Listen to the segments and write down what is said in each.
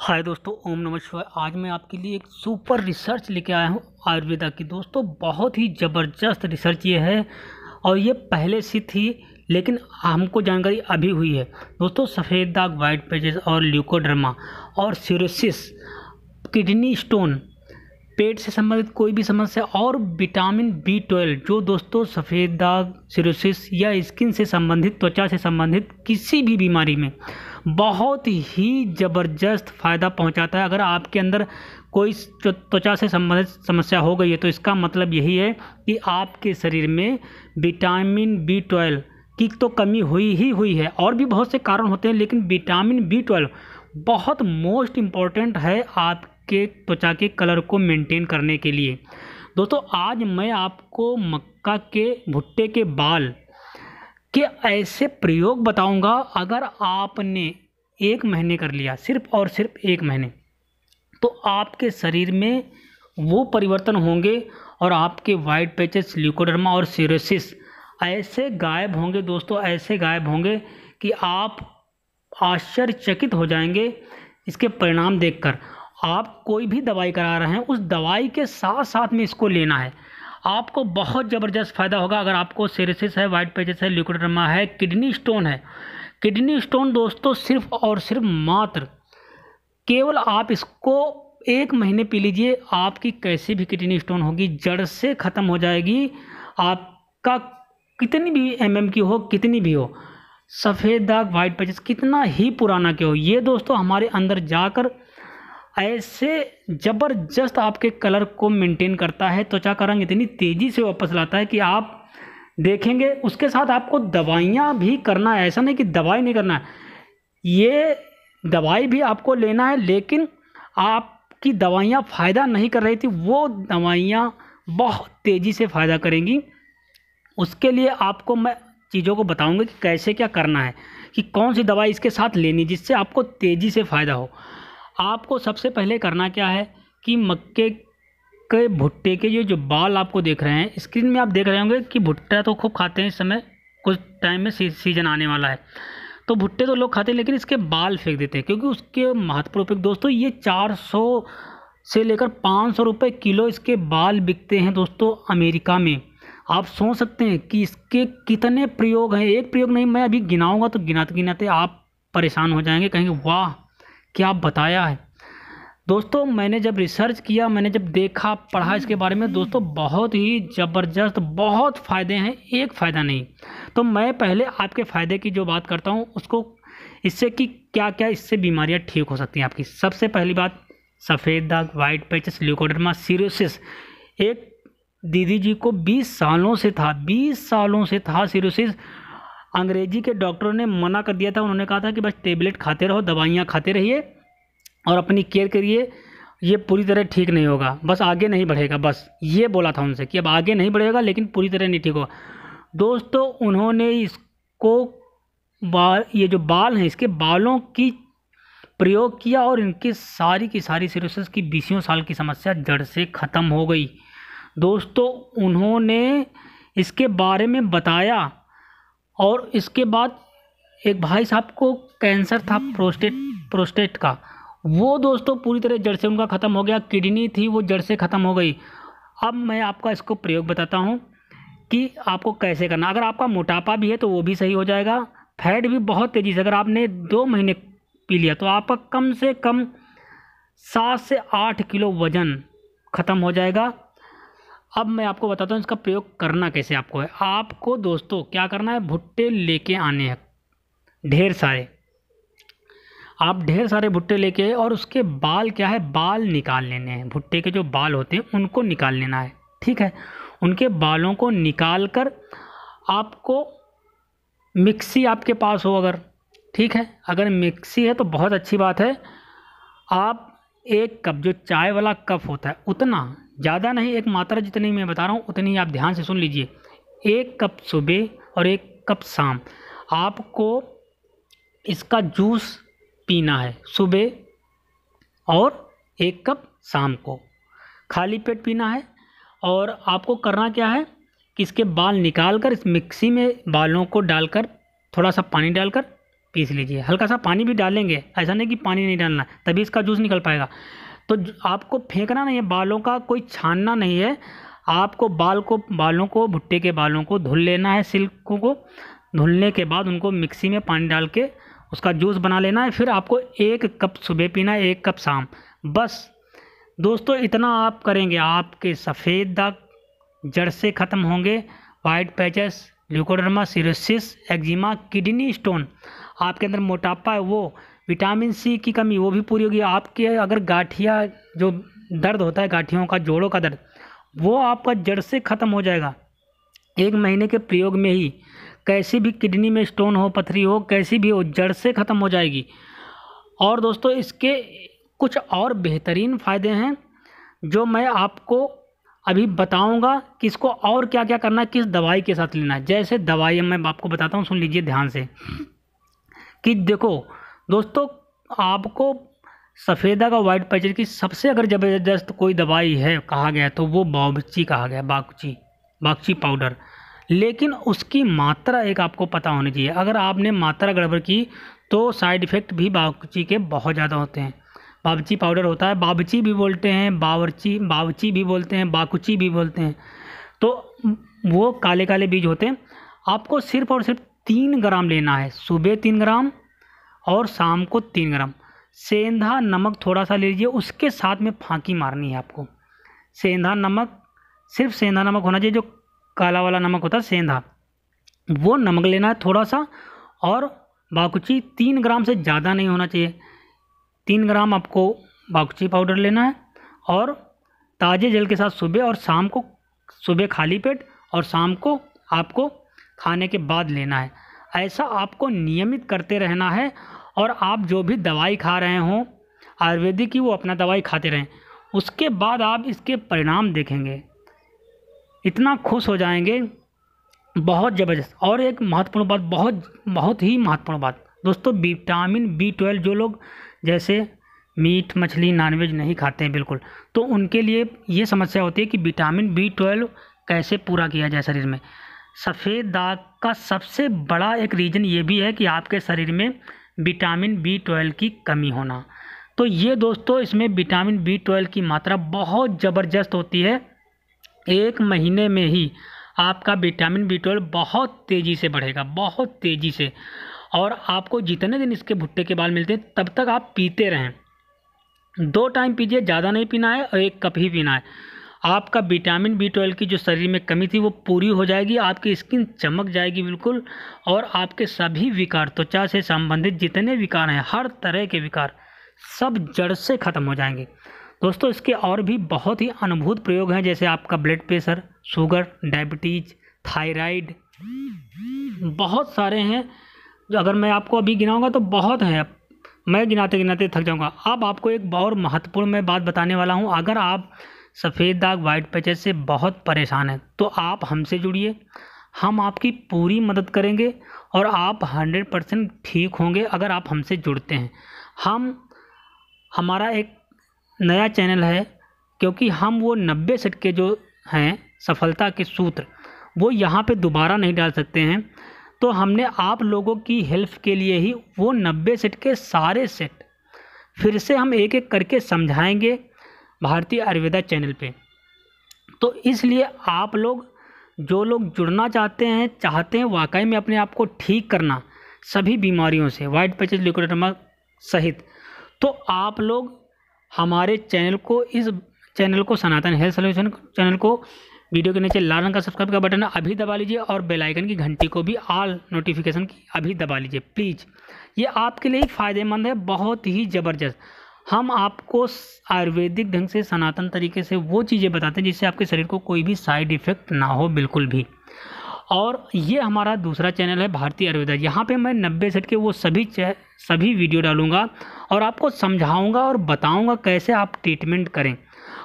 हाय दोस्तों, ओम नमः शिवाय। आज मैं आपके लिए एक सुपर रिसर्च लेके आया हूँ आयुर्वेदा की। दोस्तों बहुत ही ज़बरदस्त रिसर्च ये है और ये पहले से थी, लेकिन हमको जानकारी अभी हुई है। दोस्तों सफ़ेद दाग, वाइट पेजेस और ल्यूकोडर्मा और सिरोसिस, किडनी स्टोन, पेट से संबंधित कोई भी समस्या और विटामिन B12, जो दोस्तों सफ़ेद दाग, सिरोसिस या स्किन से संबंधित, त्वचा से संबंधित किसी भी बीमारी में बहुत ही ज़बरदस्त फ़ायदा पहुंचाता है। अगर आपके अंदर कोई त्वचा से संबंधित समस्या हो गई है तो इसका मतलब यही है कि आपके शरीर में विटामिन B12 की तो कमी हुई है। और भी बहुत से कारण होते हैं, लेकिन विटामिन B12 बहुत मोस्ट इम्पॉर्टेंट है आपके त्वचा के कलर को मेंटेन करने के लिए। दोस्तों आज मैं आपको मक्का के भुट्टे के बाल के ऐसे प्रयोग बताऊंगा, अगर आपने 1 महीने कर लिया, सिर्फ और सिर्फ 1 महीने, तो आपके शरीर में वो परिवर्तन होंगे और आपके वाइट पैचेस, ल्यूकोडर्मा और सिरोसिस ऐसे गायब होंगे। दोस्तों ऐसे गायब होंगे कि आप आश्चर्यचकित हो जाएंगे इसके परिणाम देखकर। आप कोई भी दवाई करा रहे हैं, उस दवाई के साथ साथ में इसको लेना है, आपको बहुत ज़बरदस्त फ़ायदा होगा। अगर आपको सिरोसिस है, वाइट पेजेस है, ल्यूकोडर्मा है, किडनी स्टोन है, किडनी स्टोन दोस्तों सिर्फ और सिर्फ मात्र केवल आप इसको 1 महीने पी लीजिए, आपकी कैसी भी किडनी स्टोन होगी जड़ से ख़त्म हो जाएगी। आपका कितनी भी की हो, कितनी भी हो, सफ़ेद दाग, वाइट पेजेस कितना ही पुराना क्यों हो, ये दोस्तों हमारे अंदर जाकर ऐसे ज़बरदस्त आपके कलर को मेंटेन करता है। त्वचा का रंग इतनी तेज़ी से वापस लाता है कि आप देखेंगे। उसके साथ आपको दवाइयाँ भी करना है, ऐसा नहीं कि दवाई नहीं करना है, ये दवाई भी आपको लेना है, लेकिन आपकी दवाइयाँ फ़ायदा नहीं कर रही थी, वो दवाइयाँ बहुत तेज़ी से फ़ायदा करेंगी। उसके लिए आपको मैं चीज़ों को बताऊंगा कि कैसे क्या करना है, कि कौन सी दवाई इसके साथ लेनी जिससे आपको तेज़ी से फ़ायदा हो। आपको सबसे पहले करना क्या है कि मक्के के भुट्टे के ये जो बाल आपको देख रहे हैं, स्क्रीन में आप देख रहे होंगे कि भुट्टा तो खूब खाते हैं इस समय, कुछ टाइम में सीजन आने वाला है तो भुट्टे तो लोग खाते हैं, लेकिन इसके बाल फेंक देते हैं क्योंकि उसके महत्वपूर्ण उपयोग। दोस्तों ये 400 से लेकर 500 रुपये किलो इसके बाल बिकते हैं दोस्तों अमेरिका में। आप सोच सकते हैं कि इसके कितने प्रयोग हैं। एक प्रयोग नहीं, मैं अभी गिनाऊंगा तो गिनाते गिनाते आप परेशान हो जाएंगे, कहेंगे वाह क्या बताया है। दोस्तों मैंने जब रिसर्च किया, मैंने जब देखा, पढ़ा इसके बारे में, दोस्तों बहुत ही ज़बरदस्त, बहुत फ़ायदे हैं, एक फ़ायदा नहीं। तो मैं पहले आपके फ़ायदे की जो बात करता हूँ उसको, इससे कि क्या क्या इससे बीमारियाँ ठीक हो सकती हैं आपकी। सबसे पहली बात, सफ़ेद दाग, वाइट पैचेस, ल्यूकोडर्मा, सिरोसिस। एक दीदी जी को 20 सालों से था, 20 सालों से था सिरोसिस। अंग्रेजी के डॉक्टरों ने मना कर दिया था, उन्होंने कहा था कि बस टेबलेट खाते रहो, दवाइयाँ खाते रहिए और अपनी केयर करिए, ये पूरी तरह ठीक नहीं होगा, बस आगे नहीं बढ़ेगा। बस ये बोला था उनसे कि अब आगे नहीं बढ़ेगा, लेकिन पूरी तरह नहीं ठीक होगा। दोस्तों उन्होंने इसको ये जो बाल हैं, इसके बालों की प्रयोग किया और इनकी सारी की सारी सिरोसिस की 20 साल की समस्या जड़ से ख़त्म हो गई। दोस्तों उन्होंने इसके बारे में बताया और इसके बाद एक भाई साहब को कैंसर था प्रोस्टेट का, वो दोस्तों पूरी तरह जड़ से उनका ख़त्म हो गया। किडनी थी वो जड़ से ख़त्म हो गई। अब मैं आपका इसको प्रयोग बताता हूँ कि आपको कैसे करना। अगर आपका मोटापा भी है तो वो भी सही हो जाएगा, फैट भी बहुत तेज़ी से, अगर आपने 2 महीने पी लिया तो आपका कम से कम 7 से 8 किलो वज़न ख़त्म हो जाएगा। अब मैं आपको बताता हूँ इसका प्रयोग करना कैसे आपको है। आपको दोस्तों क्या करना है, भुट्टे लेके आने हैं ढेर सारे। आप ढेर सारे भुट्टे लेके आए और उसके बाल क्या है, बाल निकाल लेने हैं। भुट्टे के जो बाल होते हैं उनको निकाल लेना है, ठीक है। उनके बालों को निकाल कर आपको, मिक्सी आपके पास हो अगर, ठीक है, अगर मिक्सी है तो बहुत अच्छी बात है। आप 1 कप, जो चाय वाला कप होता है उतना, ज़्यादा नहीं, एक मात्रा जितनी मैं बता रहा हूँ उतनी आप ध्यान से सुन लीजिए। 1 कप सुबह और 1 कप शाम आपको इसका जूस पीना है, सुबह और 1 कप शाम को खाली पेट पीना है। और आपको करना क्या है कि इसके बाल निकाल कर इस मिक्सी में बालों को डालकर, थोड़ा सा पानी डालकर पीस लीजिए। हल्का सा पानी भी डालेंगे, ऐसा नहीं कि पानी नहीं डालना, तभी इसका जूस निकल पाएगा। तो आपको फेंकना नहीं है, बालों का कोई छानना नहीं है। आपको बालों को भुट्टे के बालों को धुल लेना है। सिल्कों को धुलने के बाद उनको मिक्सी में पानी डाल के उसका जूस बना लेना है। फिर आपको 1 कप सुबह पीना है, 1 कप शाम। बस दोस्तों इतना आप करेंगे, आपके सफ़ेद दाग जड़ से ख़त्म होंगे। White patches, leucoderma, cirrhosis, eczema, kidney stone, आपके अंदर मोटापा है वो, विटामिन सी की कमी वो भी पूरी होगी। आपके अगर गांठिया जो दर्द होता है, गांठियों का, जोड़ों का दर्द, वो आपका जड़ से ख़त्म हो जाएगा 1 महीने के प्रयोग में ही। कैसी भी किडनी में स्टोन हो, पथरी हो, कैसी भी हो, जड़ से ख़त्म हो जाएगी। और दोस्तों इसके कुछ और बेहतरीन फ़ायदे हैं जो मैं आपको अभी बताऊंगा कि इसको और क्या क्या करना है, किस दवाई के साथ लेना है। जैसे दवाई मैं आपको बताता हूँ, सुन लीजिए ध्यान से। कि देखो दोस्तों, आपको सफ़ेदा का वाइट पैचेस की सबसे अगर ज़बरदस्त कोई दवाई है कहा गया तो वो बागची कहा गया, बागची पाउडर। लेकिन उसकी मात्रा एक आपको पता होनी चाहिए। अगर आपने मात्रा गड़बड़ की तो साइड इफ़ेक्ट भी बागची के बहुत ज़्यादा होते हैं। बागची पाउडर होता है, बाबची भी बोलते हैं, बावची भी बोलते हैं, बाकुची भी बोलते हैं। तो वो काले काले बीज होते हैं। आपको सिर्फ और सिर्फ 3 ग्राम लेना है, सुबह 3 ग्राम और शाम को 3 ग्राम। सेंधा नमक थोड़ा सा ले लीजिए, उसके साथ में फाँकी मारनी है आपको। सेंधा नमक, सिर्फ सेंधा नमक होना चाहिए, जो काला वाला नमक होता है सेंधा, वो नमक लेना है थोड़ा सा। और बाकुची 3 ग्राम से ज़्यादा नहीं होना चाहिए। 3 ग्राम आपको बाकुची पाउडर लेना है और ताज़े जल के साथ सुबह और शाम को, सुबह खाली पेट और शाम को आपको खाने के बाद लेना है। ऐसा आपको नियमित करते रहना है। और आप जो भी दवाई खा रहे हों आयुर्वेदिक की, वो अपना दवाई खाते रहें। उसके बाद आप इसके परिणाम देखेंगे, इतना खुश हो जाएंगे, बहुत ज़बरदस्त। और एक महत्वपूर्ण बात, बहुत ही महत्वपूर्ण बात दोस्तों, विटामिन B12 जो लोग जैसे मीट मछली नॉनवेज नहीं खाते हैं बिल्कुल, तो उनके लिए ये समस्या होती है कि विटामिन B12 कैसे पूरा किया जाए शरीर में। सफ़ेद दाग का सबसे बड़ा एक रीज़न ये भी है कि आपके शरीर में विटामिन B12 की कमी होना। तो ये दोस्तों, इसमें विटामिन B12 की मात्रा बहुत ज़बरदस्त होती है। 1 महीने में ही आपका विटामिन B12 बहुत तेज़ी से बढ़ेगा, बहुत तेज़ी से। और आपको जितने दिन इसके भुट्टे के बाल मिलते हैं तब तक आप पीते रहें। 2 टाइम पीजिए, ज़्यादा नहीं पीना है, और 1 कप ही पीना है। आपका विटामिन B12 की जो शरीर में कमी थी वो पूरी हो जाएगी, आपकी स्किन चमक जाएगी बिल्कुल। और आपके सभी विकार, त्वचा से संबंधित जितने विकार हैं, हर तरह के विकार सब जड़ से ख़त्म हो जाएंगे। दोस्तों इसके और भी बहुत ही अनुभूत प्रयोग हैं, जैसे आपका blood pressure, sugar, diabetes, thyroid, बहुत सारे हैं जो अगर मैं आपको अभी गिनाऊंगा तो बहुत हैं, मैं गिनाते गिनाते थक जाऊंगा। अब आपको एक और महत्वपूर्ण मैं बात बताने वाला हूं। अगर आप सफ़ेद दाग, वाइट पैचेस से बहुत परेशान हैं तो आप हमसे जुड़िए, हम आपकी पूरी मदद करेंगे और आप 100% ठीक होंगे अगर आप हमसे जुड़ते हैं। हमारा एक नया चैनल है, क्योंकि हम वो 90 सेट के जो हैं सफलता के सूत्र, वो यहाँ पे दोबारा नहीं डाल सकते हैं। तो हमने आप लोगों की हेल्प के लिए ही वो 90 सेट के सारे सेट फिर से हम एक एक करके समझाएंगे भारतीय आयुर्वेदा चैनल पे। तो इसलिए आप लोग, जो लोग जुड़ना चाहते हैं वाकई में अपने आप को ठीक करना सभी बीमारियों से, वाइट पैचेस, ल्यूकोडर्मा सहित, तो आप लोग हमारे चैनल को, इस चैनल को, सनातन हेल्थ सॉल्यूशन चैनल को, वीडियो के नीचे लाल रंग का सब्सक्राइब का बटन है अभी दबा लीजिए, और बेल आइकन की घंटी को भी ऑल नोटिफिकेशन की अभी दबा लीजिए प्लीज़। ये आपके लिए फ़ायदेमंद है, बहुत ही ज़बरदस्त। हम आपको आयुर्वेदिक ढंग से, सनातन तरीके से वो चीज़ें बताते हैं जिससे आपके शरीर को कोई भी साइड इफ़ेक्ट ना हो बिल्कुल भी। और ये हमारा दूसरा चैनल है भारतीय आयुर्वेदा। यहाँ पे मैं 90 सेट के वो सभी वीडियो डालूँगा और आपको समझाऊँगा और बताऊँगा कैसे आप ट्रीटमेंट करें।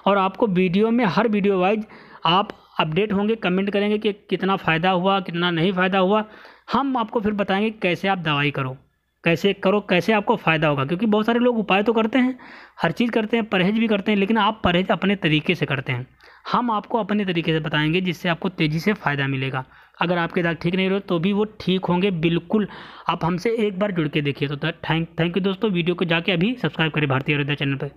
और आपको वीडियो में, हर वीडियो वाइज आप अपडेट होंगे, कमेंट करेंगे कि कितना फ़ायदा हुआ, कितना नहीं फ़ायदा हुआ। हम आपको फिर बताएंगे कैसे आप दवाई करो। कैसे करो, कैसे आपको फ़ायदा होगा। क्योंकि बहुत सारे लोग उपाय तो करते हैं, हर चीज़ करते हैं, परहेज़ भी करते हैं, लेकिन आप परहेज़ अपने तरीके से करते हैं। हम आपको अपने तरीके से बताएंगे जिससे आपको तेज़ी से फ़ायदा मिलेगा। अगर आपके दाँत ठीक नहीं रहे तो भी वो ठीक होंगे बिल्कुल। आप हमसे एक बार जुड़ के देखिए। तो थैंक यू दोस्तों। वीडियो को जाके अभी सब्सक्राइब करें भारतीय आयुर्वेदा चैनल पर।